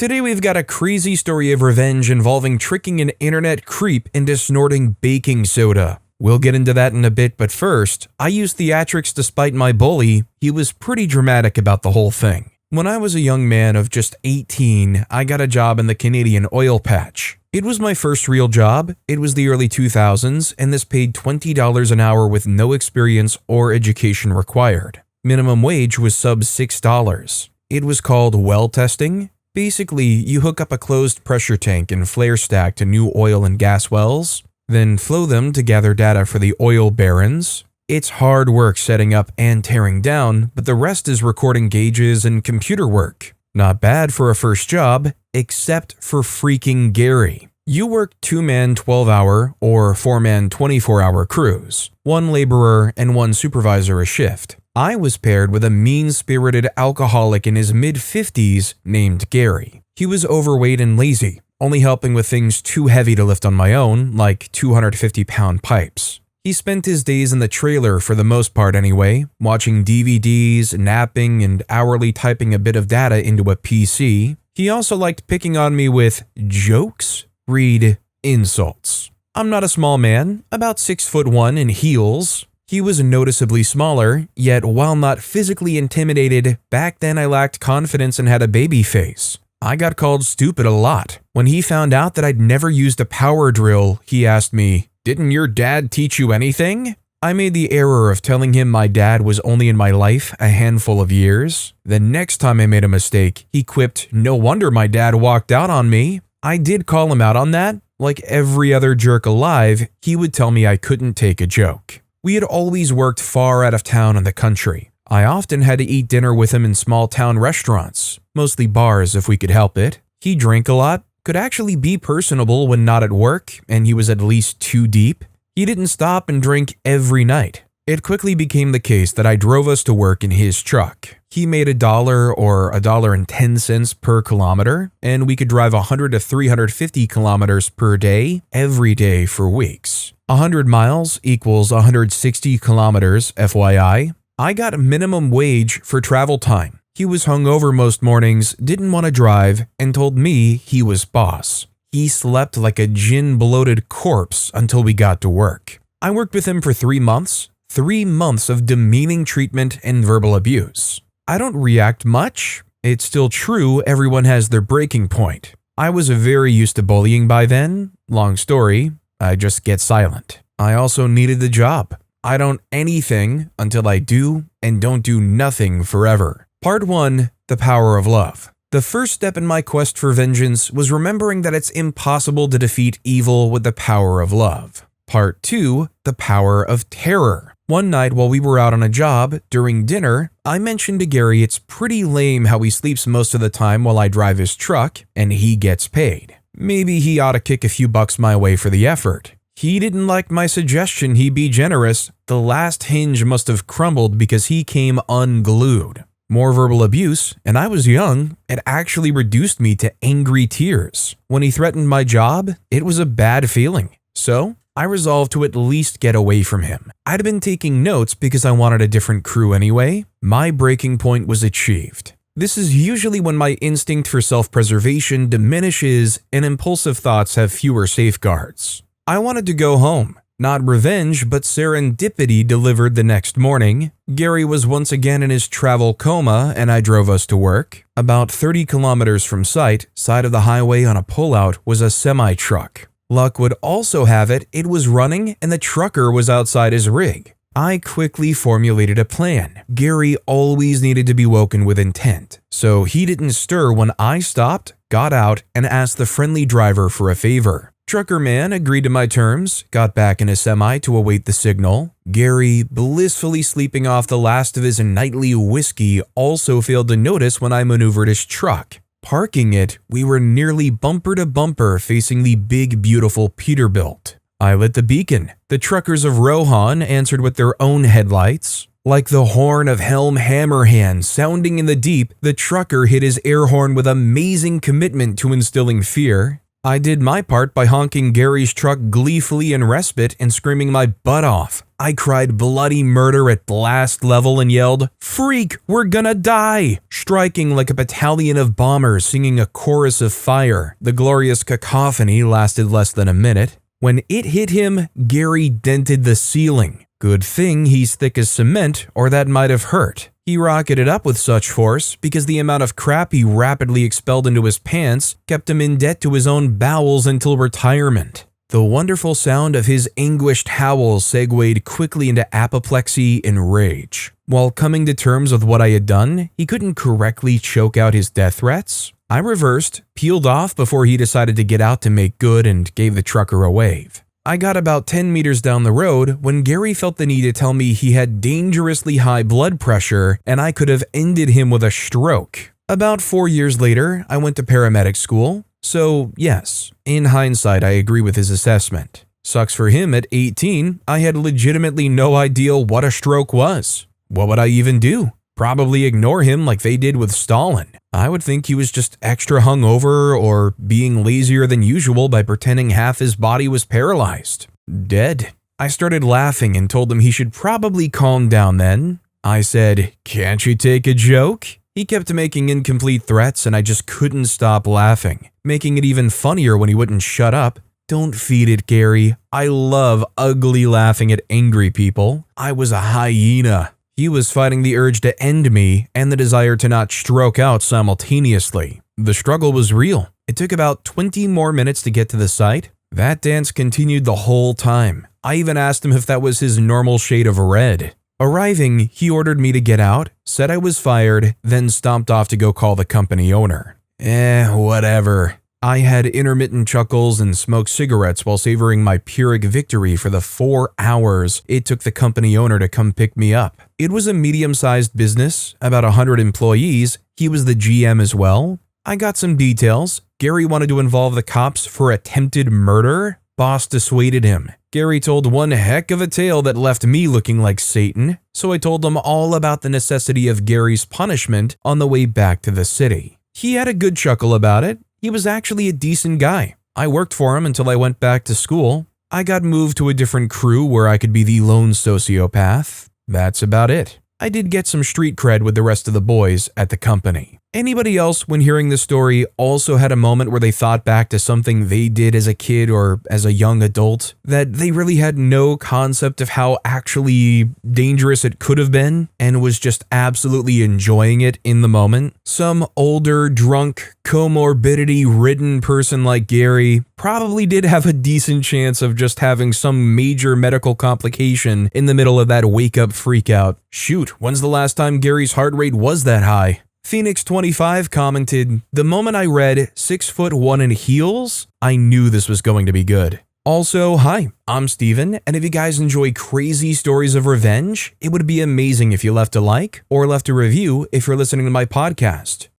Today we've got a crazy story of revenge involving tricking an internet creep into snorting baking soda. We'll get into that in a bit, but first, I used theatrics despite my bully. He was pretty dramatic about the whole thing. When I was a young man of just 18, I got a job in the Canadian oil patch. It was my first real job. It was the early 2000s, and this paid $20 an hour with no experience or education required. Minimum wage was sub $6. It was called well testing. Basically, you hook up a closed pressure tank and flare stack to new oil and gas wells, then flow them to gather data for the oil barons. It's hard work setting up and tearing down, but the rest is recording gauges and computer work. Not bad for a first job, except for freaking Gary. You work 2-man 12-hour or 4-man 24-hour crews, one laborer and one supervisor a shift. I was paired with a mean-spirited alcoholic in his mid-50s named Gary. He was overweight and lazy, only helping with things too heavy to lift on my own, like 250-pound pipes. He spent his days in the trailer for the most part anyway, watching DVDs, napping, and hourly typing a bit of data into a PC. He also liked picking on me with jokes, read insults. I'm not a small man, about 6'1" in heels. He was noticeably smaller, yet while not physically intimidated, back then I lacked confidence and had a baby face. I got called stupid a lot. When he found out that I'd never used a power drill, he asked me, "Didn't your dad teach you anything?" I made the error of telling him my dad was only in my life a handful of years. The next time I made a mistake, he quipped, "No wonder my dad walked out on me." I did call him out on that. Like every other jerk alive, he would tell me I couldn't take a joke. We had always worked far out of town in the country. I often had to eat dinner with him in small-town restaurants, mostly bars if we could help it. He drank a lot, could actually be personable when not at work, and he was at least too deep. He didn't stop and drink every night. It quickly became the case that I drove us to work in his truck. He made $1 or $1.10 per kilometer, and we could drive 100 to 350 kilometers per day, every day for weeks. 100 miles equals 160 kilometers, FYI. I got minimum wage for travel time. He was hungover most mornings, didn't want to drive, and told me he was boss. He slept like a gin-bloated corpse until we got to work. I worked with him for 3 months. 3 months of demeaning treatment and verbal abuse. I don't react much. It's still true, everyone has their breaking point. I was very used to bullying by then. Long story, I just get silent. I also needed the job. I don't anything until I do and don't do nothing forever. Part 1, the power of love. The first step in my quest for vengeance was remembering that it's impossible to defeat evil with the power of love. Part 2, the power of terror. One night while we were out on a job, during dinner, I mentioned to Gary it's pretty lame how he sleeps most of the time while I drive his truck, and he gets paid. Maybe he ought to kick a few bucks my way for the effort. He didn't like my suggestion he be generous. The last hinge must have crumbled because he came unglued. More verbal abuse, and I was young. It actually reduced me to angry tears. When he threatened my job, it was a bad feeling. So, I resolved to at least get away from him. I'd been taking notes because I wanted a different crew anyway. My breaking point was achieved. This is usually when my instinct for self-preservation diminishes and impulsive thoughts have fewer safeguards. I wanted to go home. Not revenge, but serendipity delivered the next morning. Gary was once again in his travel coma and I drove us to work. About 30 kilometers from site of the highway on a pullout was a semi-truck. Luck would also have it, it was running and the trucker was outside his rig. I quickly formulated a plan. Gary always needed to be woken with intent, so he didn't stir when I stopped, got out, and asked the friendly driver for a favor. Trucker man agreed to my terms, got back in his semi to await the signal. Gary, blissfully sleeping off the last of his nightly whiskey, also failed to notice when I maneuvered his truck. Parking it, we were nearly bumper to bumper facing the big beautiful Peterbilt. I lit the beacon. The truckers of Rohan answered with their own headlights. Like the horn of Helm Hammerhand sounding in the deep, the trucker hit his air horn with amazing commitment to instilling fear. I did my part by honking Gary's truck gleefully in respite and screaming my butt off. I cried bloody murder at blast level and yelled, "Freak, we're gonna die!" striking like a battalion of bombers singing a chorus of fire. The glorious cacophony lasted less than a minute. When it hit him, Gary dented the ceiling. Good thing he's thick as cement, or that might have hurt. He rocketed up with such force because the amount of crap he rapidly expelled into his pants kept him in debt to his own bowels until retirement. The wonderful sound of his anguished howls segued quickly into apoplexy and rage. While coming to terms with what I had done, he couldn't correctly choke out his death threats. I reversed, peeled off before he decided to get out to make good and gave the trucker a wave. I got about 10 meters down the road when Gary felt the need to tell me he had dangerously high blood pressure and I could have ended him with a stroke. About 4 years later, I went to paramedic school, so yes, in hindsight I agree with his assessment. Sucks for him at 18, I had legitimately no idea what a stroke was. What would I even do? Probably ignore him like they did with Stalin. I would think he was just extra hungover or being lazier than usual by pretending half his body was paralyzed. Dead. I started laughing and told him he should probably calm down then. I said, "Can't you take a joke?" He kept making incomplete threats and I just couldn't stop laughing, making it even funnier when he wouldn't shut up. Don't feed it, Gary. I love ugly laughing at angry people. I was a hyena. He was fighting the urge to end me and the desire to not stroke out simultaneously. The struggle was real. It took about 20 more minutes to get to the site. That dance continued the whole time. I even asked him if that was his normal shade of red. Arriving, he ordered me to get out, said I was fired, then stomped off to go call the company owner. Whatever. I had intermittent chuckles and smoked cigarettes while savoring my Pyrrhic victory for the 4 hours it took the company owner to come pick me up. It was a medium-sized business, about 100 employees. He was the GM as well. I got some details. Gary wanted to involve the cops for attempted murder. Boss dissuaded him. Gary told one heck of a tale that left me looking like Satan, so I told him all about the necessity of Gary's punishment on the way back to the city. He had a good chuckle about it. He was actually a decent guy. I worked for him until I went back to school. I got moved to a different crew where I could be the lone sociopath. That's about it. I did get some street cred with the rest of the boys at the company. Anybody else, when hearing this story, also had a moment where they thought back to something they did as a kid or as a young adult that they really had no concept of how actually dangerous it could have been and was just absolutely enjoying it in the moment? Some older, drunk, comorbidity-ridden person like Gary probably did have a decent chance of just having some major medical complication in the middle of that wake-up freakout. Shoot, when's the last time Gary's heart rate was that high? Phoenix25 commented, "The moment I read 6'1" in heels, I knew this was going to be good." Also, hi, I'm Steven, and if you guys enjoy crazy stories of revenge, it would be amazing if you left a like or left a review if you're listening to my podcast.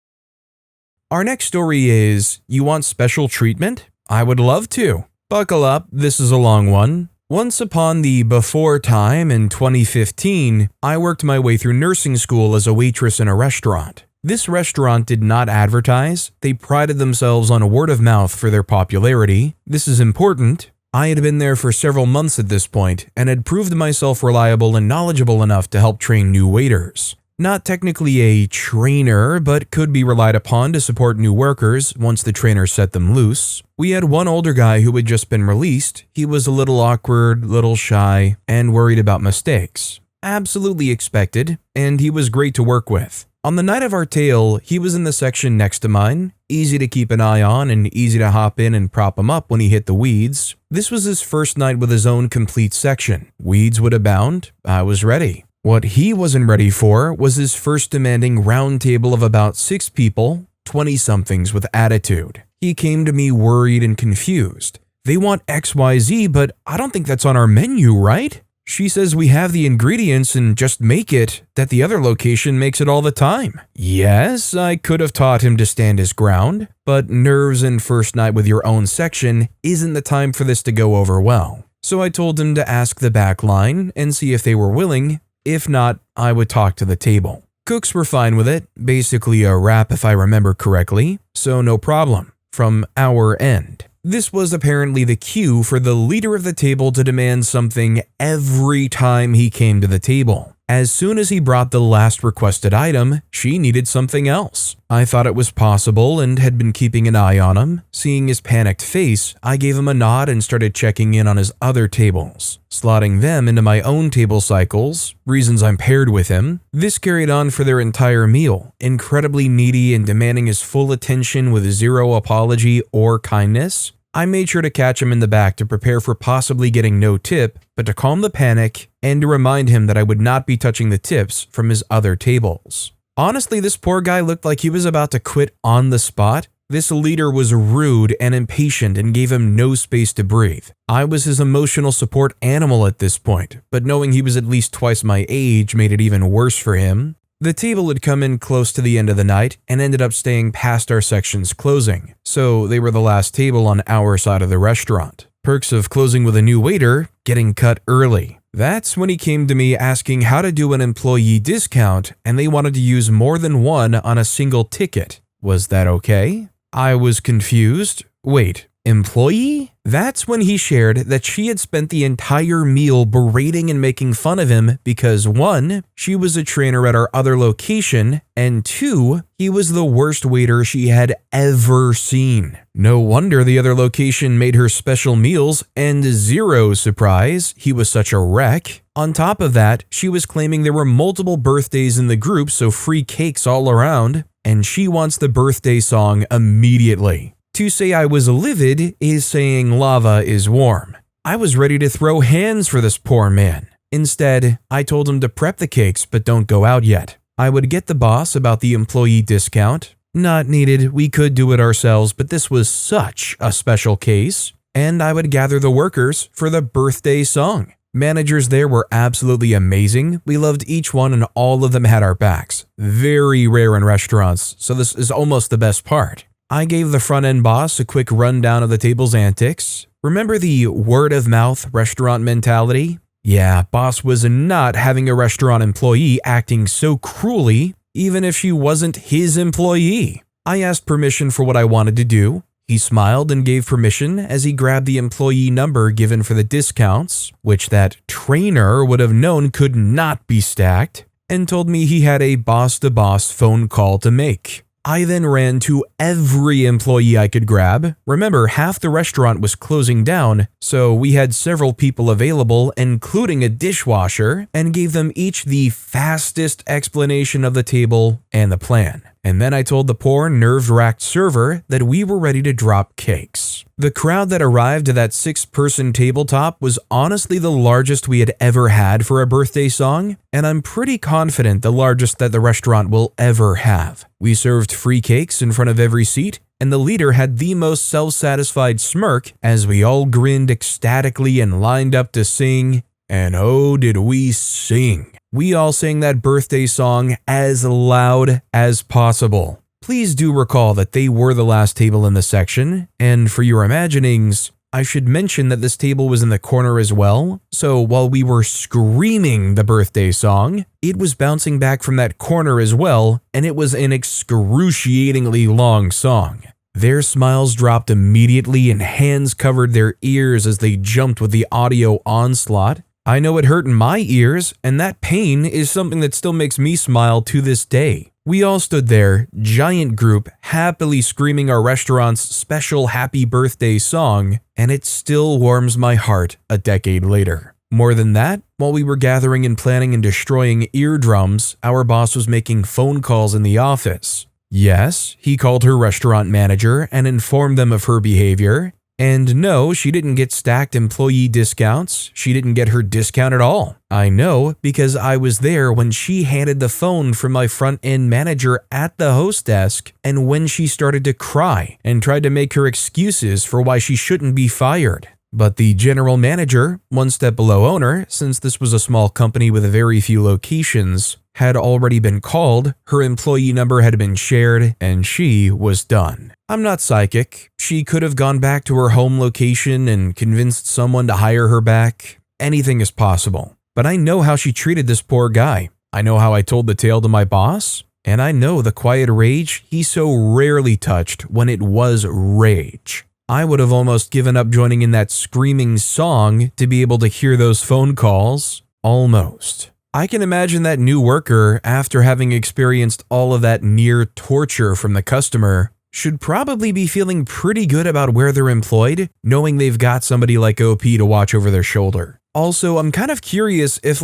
Our next story is, you want special treatment? I would love to. Buckle up, this is a long one. Once upon the before time in 2015, I worked my way through nursing school as a waitress in a restaurant. This restaurant did not advertise. They prided themselves on word of mouth for their popularity. This is important. I had been there for several months at this point and had proved myself reliable and knowledgeable enough to help train new waiters. Not technically a trainer, but could be relied upon to support new workers once the trainer set them loose. We had one older guy who had just been released. He was a little awkward, little shy, and worried about mistakes. Absolutely expected, and he was great to work with. On the night of our tale, he was in the section next to mine, easy to keep an eye on and easy to hop in and prop him up when he hit the weeds. This was his first night with his own complete section. Weeds would abound. I was ready. What he wasn't ready for was his first demanding round table of about 6 people, 20-somethings with attitude. He came to me worried and confused. They want XYZ, but I don't think that's on our menu, right? She says we have the ingredients and just make it, that the other location makes it all the time. Yes, I could have taught him to stand his ground, but nerves and first night with your own section isn't the time for this to go over well. So I told him to ask the back line and see if they were willing. If not, I would talk to the table. Cooks were fine with it, basically a wrap if I remember correctly, so no problem, from our end. This was apparently the cue for the leader of the table to demand something every time he came to the table. As soon as he brought the last requested item, she needed something else. I thought it was possible and had been keeping an eye on him. Seeing his panicked face, I gave him a nod and started checking in on his other tables, slotting them into my own table cycles, reasons I'm paired with him. This carried on for their entire meal, incredibly needy and demanding his full attention with zero apology or kindness. I made sure to catch him in the back to prepare for possibly getting no tip, but to calm the panic and to remind him that I would not be touching the tips from his other tables. Honestly, this poor guy looked like he was about to quit on the spot. This leader was rude and impatient and gave him no space to breathe. I was his emotional support animal at this point, but knowing he was at least twice my age made it even worse for him. The table had come in close to the end of the night and ended up staying past our section's closing, so they were the last table on our side of the restaurant. Perks of closing with a new waiter: getting cut early. That's when he came to me asking how to do an employee discount, and they wanted to use more than one on a single ticket. Was that okay? I was confused. Wait, employee? That's when he shared that she had spent the entire meal berating and making fun of him because 1, she was a trainer at our other location, and 2, he was the worst waiter she had ever seen. No wonder the other location made her special meals, and 0 surprise, he was such a wreck. On top of that, she was claiming there were multiple birthdays in the group, so free cakes all around, and she wants the birthday song immediately. To say I was livid is saying lava is warm. I was ready to throw hands for this poor man. Instead, I told him to prep the cakes but don't go out yet. I would get the boss about the employee discount. Not needed, we could do it ourselves, but this was such a special case. And I would gather the workers for the birthday song. Managers there were absolutely amazing. We loved each one and all of them had our backs. Very rare in restaurants, so this is almost the best part. I gave the front-end boss a quick rundown of the table's antics. Remember the word-of-mouth restaurant mentality? Yeah, boss was not having a restaurant employee acting so cruelly, even if she wasn't his employee. I asked permission for what I wanted to do. He smiled and gave permission as he grabbed the employee number given for the discounts, which that trainer would have known could not be stacked, and told me he had a boss-to-boss phone call to make. I then ran to every employee I could grab. Remember, half the restaurant was closing down, so we had several people available, including a dishwasher, and gave them each the fastest explanation of the table and the plan. And then I told the poor, nerve-wracked server that we were ready to drop cakes. The crowd that arrived to that 6-person tabletop was honestly the largest we had ever had for a birthday song, and I'm pretty confident the largest that the restaurant will ever have. We served free cakes in front of every seat, and the leader had the most self-satisfied smirk as we all grinned ecstatically and lined up to sing, and oh did we sing. We all sang that birthday song as loud as possible. Please do recall that they were the last table in the section, and for your imaginings, I should mention that this table was in the corner as well, so while we were screaming the birthday song, it was bouncing back from that corner as well, and it was an excruciatingly long song. Their smiles dropped immediately and hands covered their ears as they jumped with the audio onslaught. I know it hurt in my ears, and that pain is something that still makes me smile to this day. We all stood there, giant group, happily screaming our restaurant's special happy birthday song, and it still warms my heart a decade later. More than that, while we were gathering and planning and destroying eardrums, our boss was making phone calls in the office. Yes, he called her restaurant manager and informed them of her behavior. And no, she didn't get stacked employee discounts. She didn't get her discount at all. I know because I was there when she handed the phone from my front-end manager at the host desk and when she started to cry and tried to make her excuses for why she shouldn't be fired. But the general manager, one step below owner, since this was a small company with very few locations, had already been called, her employee number had been shared, and she was done. I'm not psychic. She could have gone back to her home location and convinced someone to hire her back. Anything is possible. But I know how she treated this poor guy. I know how I told the tale to my boss, and I know the quiet rage he so rarely touched when it was rage. I would have almost given up joining in that screaming song to be able to hear those phone calls. Almost. I can imagine that new worker, after having experienced all of that near torture from the customer, should probably be feeling pretty good about where they're employed, knowing they've got somebody like OP to watch over their shoulder. Also, I'm kind of curious if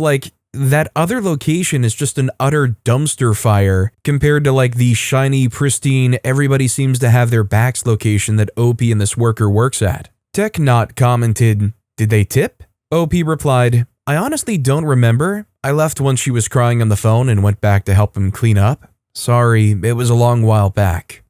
that other location is just an utter dumpster fire compared to the shiny, pristine, everybody seems to have their backs location that OP and this worker works at. TechNot commented, "Did they tip?" OP replied, "I honestly don't remember. I left once she was crying on the phone and went back to help him clean up. Sorry, it was a long while back."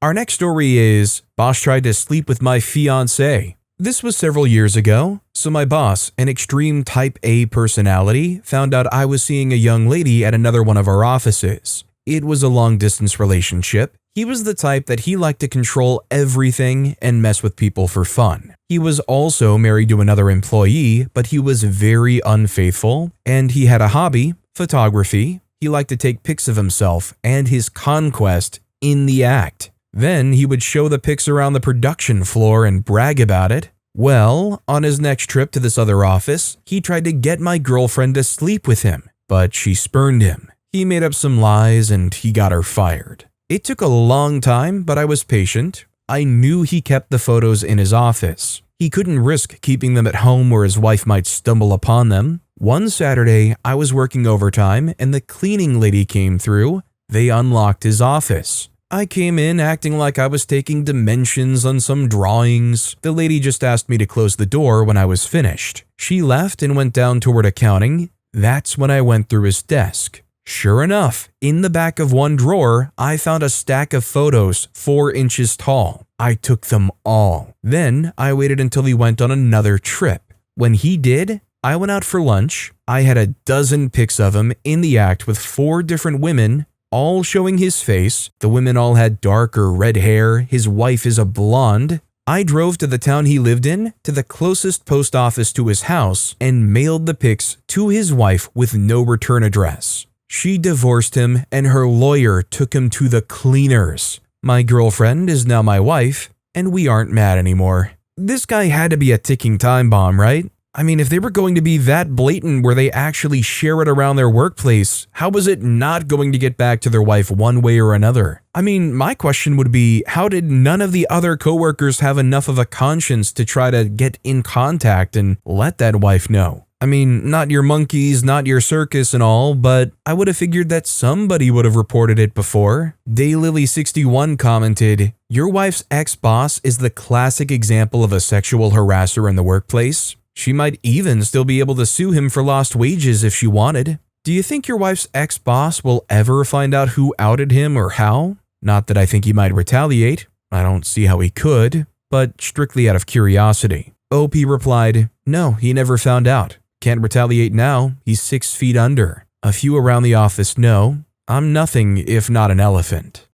Our next story is, boss tried to sleep with my fiancée. This was several years ago, so my boss, an extreme type A personality, found out I was seeing a young lady at another one of our offices. It was a long-distance relationship. He was the type that he liked to control everything and mess with people for fun. He was also married to another employee, but he was very unfaithful, and he had a hobby, photography. He liked to take pics of himself and his conquest in the act. Then he would show the pics around the production floor and brag about it. Well, on his next trip to this other office, he tried to get my girlfriend to sleep with him, but she spurned him. He made up some lies and he got her fired. It took a long time, but I was patient. I knew he kept the photos in his office. He couldn't risk keeping them at home where his wife might stumble upon them. One Saturday, I was working overtime and the cleaning lady came through. They unlocked his office. I came in acting like I was taking dimensions on some drawings. The lady just asked me to close the door when I was finished. She left and went down toward accounting. That's when I went through his desk. Sure enough, in the back of one drawer, I found a stack of photos 4 inches tall. I took them all. Then I waited until he went on another trip. When he did, I went out for lunch. I had a dozen pics of him in the act with 4 different women, all showing his face. The women all had dark or red hair. His wife is a blonde. I drove to the town he lived in, to the closest post office to his house, and mailed the pics to his wife with no return address. She divorced him and her lawyer took him to the cleaners. My girlfriend is now my wife, and we aren't mad anymore. This guy had to be a ticking time bomb, right? I mean, if they were going to be that blatant where they actually share it around their workplace, how was it not going to get back to their wife one way or another? I mean, my question would be, how did none of the other coworkers have enough of a conscience to try to get in contact and let that wife know? I mean, not your monkeys, not your circus and all, but I would have figured that somebody would have reported it before. Daylily61 commented, "Your wife's ex-boss is the classic example of a sexual harasser in the workplace. She might even still be able to sue him for lost wages if she wanted. Do you think your wife's ex-boss will ever find out who outed him or how? Not that I think he might retaliate. I don't see how he could, but strictly out of curiosity." OP replied, "No, he never found out. Can't retaliate now. He's 6 feet under. A few around the office know. I'm nothing if not an elephant."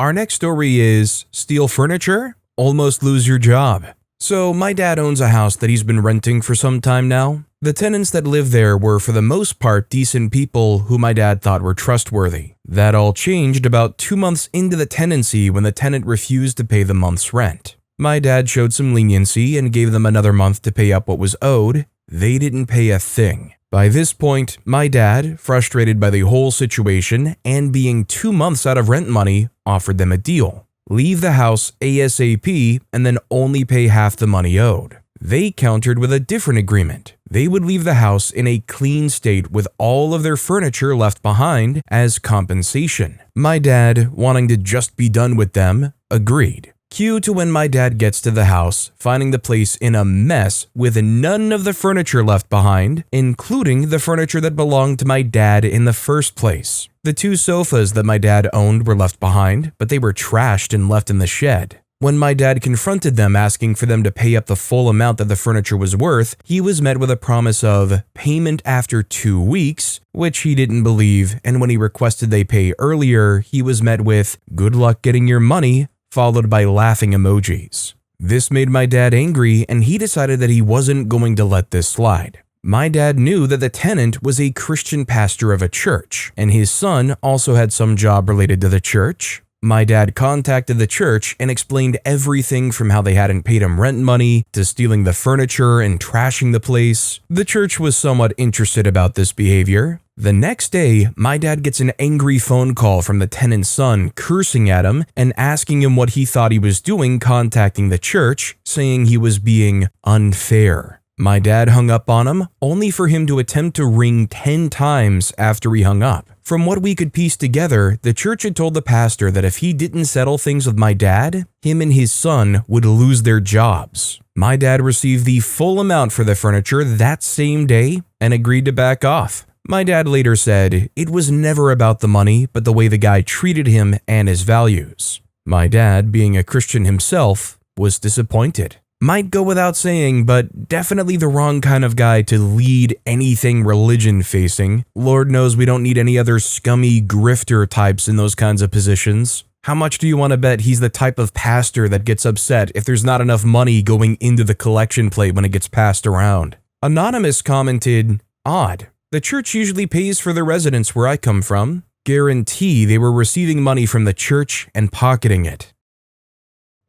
Our next story is, steal furniture? Almost lose your job. So my dad owns a house that he's been renting for some time now. The tenants that live there were for the most part decent people who my dad thought were trustworthy. That all changed about 2 months into the tenancy when the tenant refused to pay the month's rent. My dad showed some leniency and gave them another month to pay up what was owed. They didn't pay a thing. By this point, my dad, frustrated by the whole situation and being 2 months out of rent money, offered them a deal. Leave the house ASAP and then only pay half the money owed. They countered with a different agreement. They would leave the house in a clean state with all of their furniture left behind as compensation. My dad, wanting to just be done with them, agreed. Cue to when my dad gets to the house, finding the place in a mess with none of the furniture left behind, including the furniture that belonged to my dad in the first place. The 2 sofas that my dad owned were left behind, but they were trashed and left in the shed. When my dad confronted them asking for them to pay up the full amount that the furniture was worth, he was met with a promise of payment after 2 weeks, which he didn't believe, and when he requested they pay earlier, he was met with, "Good luck getting your money," followed by laughing emojis. This made my dad angry, and he decided that he wasn't going to let this slide. My dad knew that the tenant was a Christian pastor of a church, and his son also had some job related to the church. My dad contacted the church and explained everything from how they hadn't paid him rent money to stealing the furniture and trashing the place. The church was somewhat interested about this behavior. The next day, my dad gets an angry phone call from the tenant's son cursing at him and asking him what he thought he was doing contacting the church, saying he was being unfair. My dad hung up on him, only for him to attempt to ring 10 times after he hung up. From what we could piece together, the church had told the pastor that if he didn't settle things with my dad, him and his son would lose their jobs. My dad received the full amount for the furniture that same day and agreed to back off. My dad later said it was never about the money, but the way the guy treated him and his values. My dad, being a Christian himself, was disappointed. Might go without saying, but definitely the wrong kind of guy to lead anything religion-facing. Lord knows we don't need any other scummy grifter types in those kinds of positions. How much do you want to bet he's the type of pastor that gets upset if there's not enough money going into the collection plate when it gets passed around? Anonymous commented, "Odd. The church usually pays for the residents where I come from. Guarantee they were receiving money from the church and pocketing it."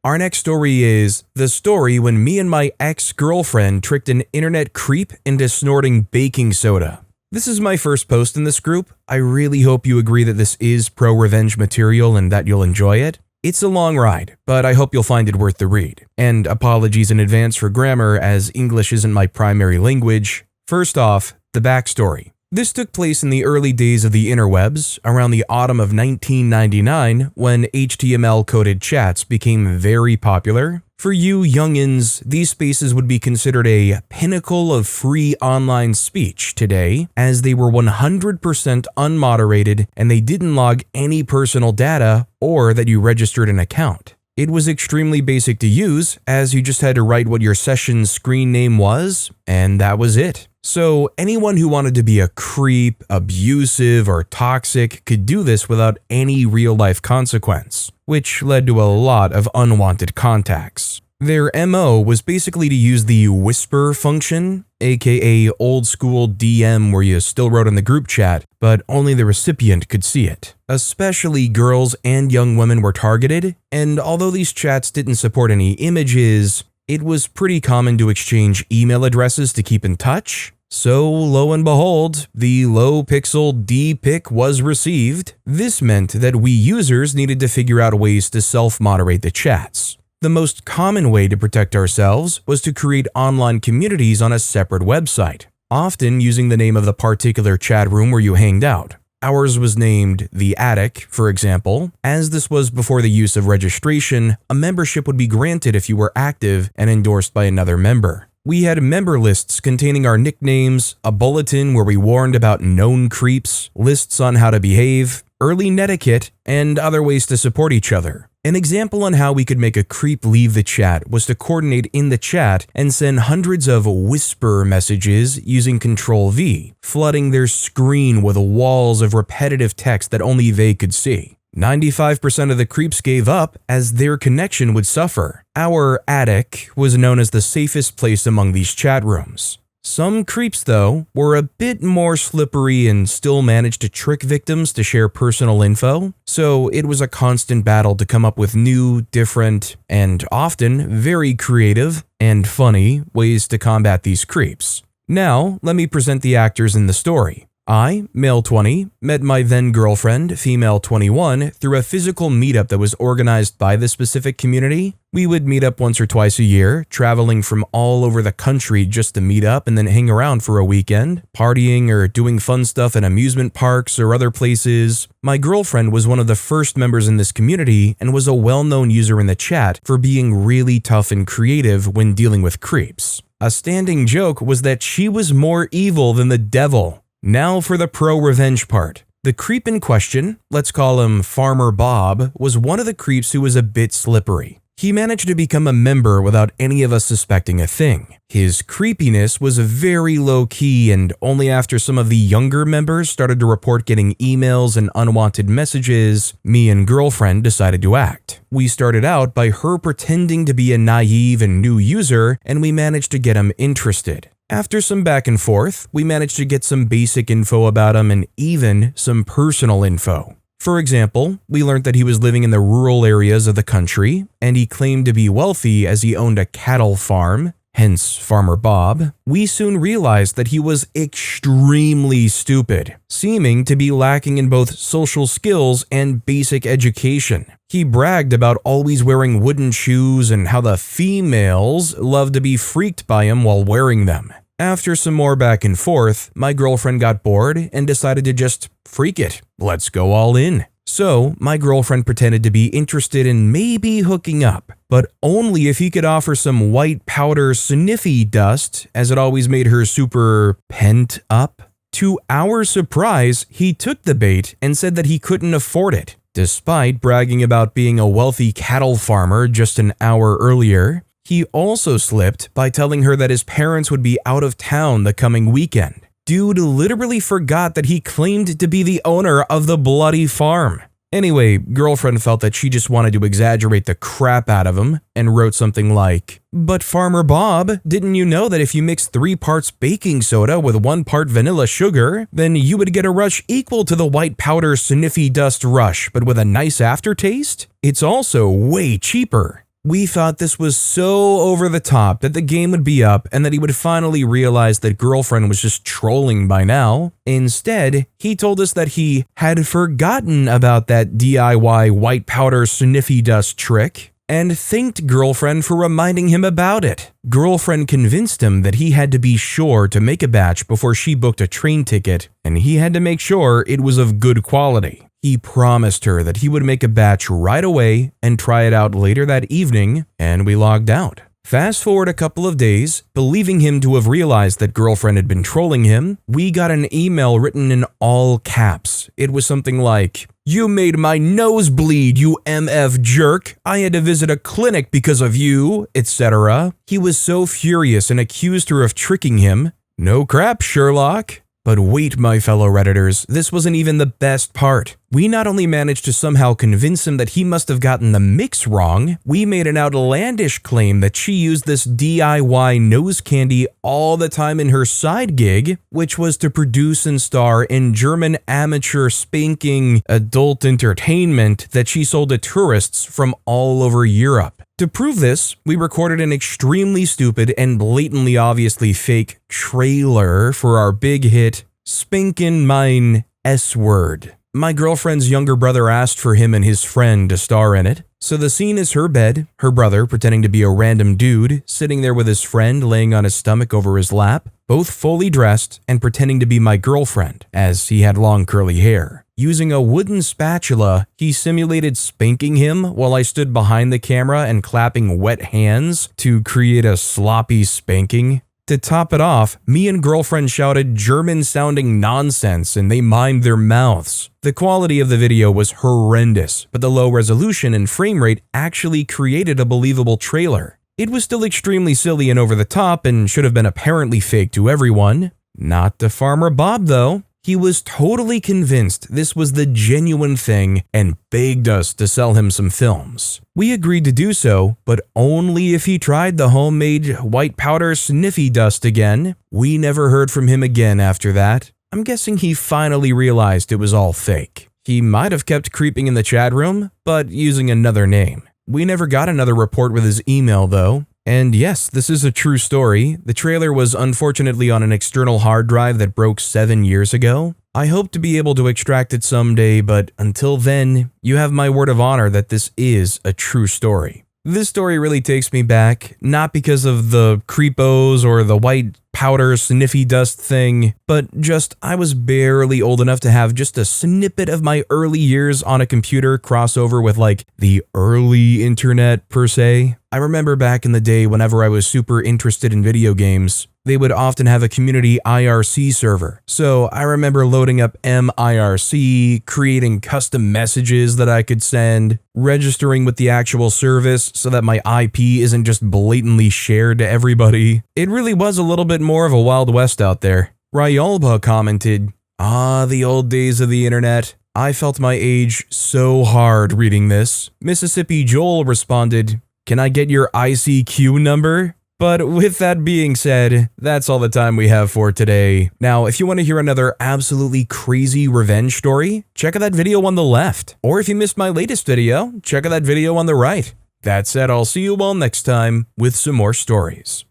Our next story is the story when me and my ex-girlfriend tricked an internet creep into snorting baking soda. This is my first post in this group. I really hope you agree that this is pro-revenge material and that you'll enjoy it. It's a long ride, but I hope you'll find it worth the read. And apologies in advance for grammar, as English isn't my primary language. First off, the backstory. This took place in the early days of the interwebs, around the autumn of 1999, when HTML-coded chats became very popular. For you youngins, these spaces would be considered a pinnacle of free online speech today, as they were 100% unmoderated and they didn't log any personal data or that you registered an account. It was extremely basic to use, as you just had to write what your session's screen name was, and that was it. So anyone who wanted to be a creep, abusive, or toxic could do this without any real-life consequence, which led to a lot of unwanted contacts. Their MO was basically to use the whisper function, aka old-school DM where you still wrote in the group chat, but only the recipient could see it. Especially girls and young women were targeted, and although these chats didn't support any images, it was pretty common to exchange email addresses to keep in touch. So, lo and behold, the low-pixel D-pic was received. This meant that we users needed to figure out ways to self-moderate the chats. The most common way to protect ourselves was to create online communities on a separate website, often using the name of the particular chat room where you hanged out. Ours was named The Attic, for example. As this was before the use of registration, a membership would be granted if you were active and endorsed by another member. We had member lists containing our nicknames, a bulletin where we warned about known creeps, lists on how to behave, early netiquette, and other ways to support each other. An example on how we could make a creep leave the chat was to coordinate in the chat and send hundreds of whisper messages using Control-V, flooding their screen with walls of repetitive text that only they could see. 95% of the creeps gave up as their connection would suffer. Our attic was known as the safest place among these chat rooms. Some creeps, though, were a bit more slippery and still managed to trick victims to share personal info, so it was a constant battle to come up with new, different, and often very creative and funny ways to combat these creeps. Now, let me present the actors in the story. I, male 20, met my then-girlfriend, female 21, through a physical meetup that was organized by the specific community. We would meet up once or twice a year, traveling from all over the country just to meet up and then hang around for a weekend, partying or doing fun stuff at amusement parks or other places. My girlfriend was one of the first members in this community and was a well-known user in the chat for being really tough and creative when dealing with creeps. A standing joke was that she was more evil than the devil. Now for the pro-revenge part. The creep in question, let's call him Farmer Bob, was one of the creeps who was a bit slippery. He managed to become a member without any of us suspecting a thing. His creepiness was very low-key, and only after some of the younger members started to report getting emails and unwanted messages, me and girlfriend decided to act. We started out by her pretending to be a naive and new user, and we managed to get him interested. After some back and forth, we managed to get some basic info about him and even some personal info. For example, we learned that he was living in the rural areas of the country, and he claimed to be wealthy as he owned a cattle farm, hence Farmer Bob. We soon realized that he was extremely stupid, seeming to be lacking in both social skills and basic education. He bragged about always wearing wooden shoes and how the females loved to be freaked by him while wearing them. After some more back and forth, my girlfriend got bored and decided to just freak it. Let's go all in. So, my girlfriend pretended to be interested in maybe hooking up, but only if he could offer some white powder sniffy dust, as it always made her super pent up. To our surprise, he took the bait and said that he couldn't afford it, despite bragging about being a wealthy cattle farmer just an hour earlier. He also slipped by telling her that his parents would be out of town the coming weekend. Dude literally forgot that he claimed to be the owner of the bloody farm. Anyway, girlfriend felt that she just wanted to exaggerate the crap out of him and wrote something like, "But Farmer Bob, didn't you know that if you mix 3 parts baking soda with 1 part vanilla sugar, then you would get a rush equal to the white powder sniffy dust rush, but with a nice aftertaste? It's also way cheaper." We thought this was so over the top that the game would be up and that he would finally realize that girlfriend was just trolling by now. Instead, he told us that he had forgotten about that DIY white powder sniffy dust trick and thanked girlfriend for reminding him about it. Girlfriend convinced him that he had to be sure to make a batch before she booked a train ticket, and he had to make sure it was of good quality. He promised her that he would make a batch right away and try it out later that evening, and we logged out. Fast forward a couple of days, believing him to have realized that girlfriend had been trolling him, we got an email written in all caps. It was something like, "You made my nose bleed, you MF jerk. I had to visit a clinic because of you," etc. He was so furious and accused her of tricking him. No crap, Sherlock. But wait, my fellow Redditors, this wasn't even the best part. We not only managed to somehow convince him that he must have gotten the mix wrong, we made an outlandish claim that she used this DIY nose candy all the time in her side gig, which was to produce and star in German amateur spanking adult entertainment that she sold to tourists from all over Europe. To prove this, we recorded an extremely stupid and blatantly obviously fake trailer for our big hit, Spankin' Mine S-Word. My girlfriend's younger brother asked for him and his friend to star in it. So the scene is her bed, her brother pretending to be a random dude, sitting there with his friend laying on his stomach over his lap, both fully dressed and pretending to be my girlfriend, as he had long curly hair. Using a wooden spatula, he simulated spanking him while I stood behind the camera and clapping wet hands to create a sloppy spanking. To top it off, me and girlfriend shouted German-sounding nonsense and they mimed their mouths. The quality of the video was horrendous, but the low resolution and frame rate actually created a believable trailer. It was still extremely silly and over the top and should have been apparently fake to everyone. Not to Farmer Bob though. He was totally convinced this was the genuine thing and begged us to sell him some films. We agreed to do so, but only if he tried the homemade white powder sniffy dust again. We never heard from him again after that. I'm guessing he finally realized it was all fake. He might have kept creeping in the chat room, but using another name. We never got another report with his email though. And yes, this is a true story. The trailer was unfortunately on an external hard drive that broke 7 years ago. I hope to be able to extract it someday, but until then, you have my word of honor that this is a true story. This story really takes me back, not because of the creepos or the white powder sniffy dust thing, but just I was barely old enough to have just a snippet of my early years on a computer crossover with like the early internet per se. I remember back in the day whenever I was super interested in video games, they would often have a community IRC server. So I remember loading up MIRC, creating custom messages that I could send, registering with the actual service so that my IP isn't just blatantly shared to everybody. It really was a little bit more of a Wild West out there. Ryolba commented, "Ah, the old days of the internet. I felt my age so hard reading this." Mississippi Joel responded, "Can I get your ICQ number?" But with that being said, that's all the time we have for today. Now, if you want to hear another absolutely crazy revenge story, check out that video on the left. Or if you missed my latest video, check out that video on the right. That said, I'll see you all next time with some more stories.